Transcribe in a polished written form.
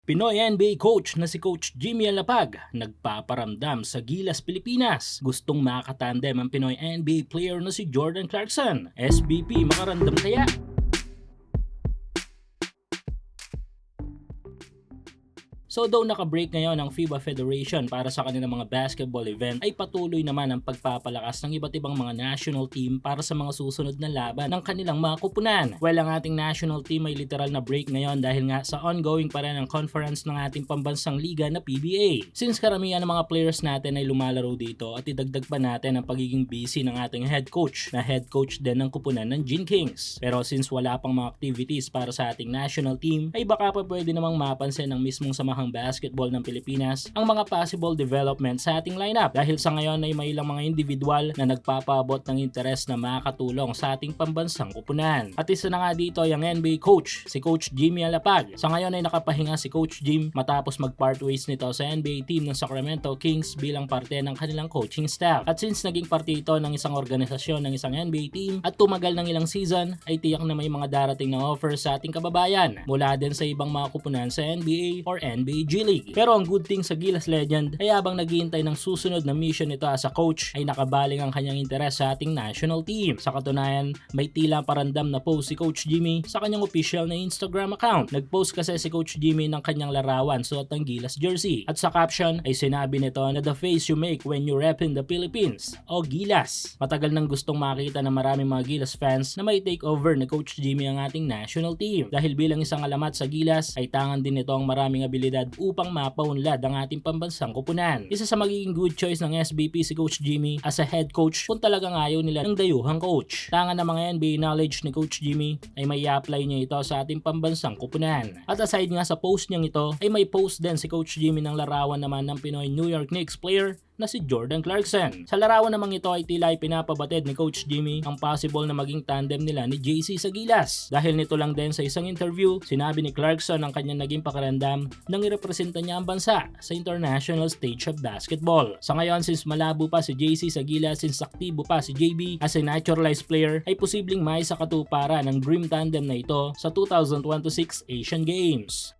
Pinoy NBA coach na si Coach Jimmy Alapag nagpaparamdam sa Gilas, Pilipinas. Gustong makatandem ang Pinoy NBA player na si Jordan Clarkson. SBP makarandam kaya? So though naka-break ngayon ang FIBA Federation para sa kanilang mga basketball event, ay patuloy naman ang pagpapalakas ng iba't ibang mga national team para sa mga susunod na laban ng kanilang mga kupunan. Well, ang ating national team ay literal na break ngayon dahil nga sa ongoing pa rin ang conference ng ating pambansang liga na PBA. Since karamihan ng mga players natin ay lumalaro dito at idagdag pa natin ang pagiging busy ng ating head coach na head coach din ng kupunan ng Gin Kings. Pero since wala pang mga activities para sa ating national team, ay baka pa pwede namang mapansin ng mismong samahang basketball ng Pilipinas ang mga possible development sa ating lineup dahil sa ngayon ay may ilang mga individual na nagpapaabot ng interes na makakatulong sa ating pambansang kupunan. At isa na nga dito ay ang NBA coach, si Coach Jimmy Alapag. Sa ngayon ay nakapahinga si Coach Jim matapos mag-part ways nito sa NBA team ng Sacramento Kings bilang parte ng kanilang coaching staff. At since naging parte ito ng isang organisasyon ng isang NBA team at tumagal ng ilang season, ay tiyak na may mga darating na offers sa ating kababayan mula din sa ibang mga kupunan sa NBA or NBA G League. Pero ang good thing sa Gilas Legend ay habang naghihintay ng susunod na mission nito as a coach ay nakabaling ang kanyang interes sa ating national team. Sa katunayan, may tila parandam na post si Coach Jimmy sa kanyang official na Instagram account. Nag-post kasi si Coach Jimmy ng kanyang larawan suot ng Gilas jersey. At sa caption ay sinabi nito na the face you make when you rep in the Philippines o Gilas. Matagal nang gustong makita ng maraming mga Gilas fans na may take over ni Coach Jimmy ang ating national team. Dahil bilang isang alamat sa Gilas ay tangan din nito ang maraming abilidad upang mapaunlad ang ating pambansang kupunan. Isa sa magiging good choice ng SBP si Coach Jimmy as a head coach kung talagang ayaw nila ng dayuhang coach. Tangan ng mga NBA knowledge ni Coach Jimmy ay may i-apply niya ito sa ating pambansang kupunan. At aside nga sa post niyang ito ay may post din si Coach Jimmy ng larawan naman ng Pinoy New York Knicks player na si Jordan Clarkson. Sa larawan namang ito ay tila pinapabatid ni Coach Jimmy ang possible na maging tandem nila ni JC sa Gilas. Dahil nito lang din sa isang interview, sinabi ni Clarkson ang kanyang naging pakiramdam nang irepresenta niya ang bansa sa international stage of basketball. Sa ngayon, since malabo pa si JC sa Gilas, since aktibo pa si JB as a naturalized player, ay posibleng may sa katuparan ng dream tandem na ito sa 2026 Asian Games.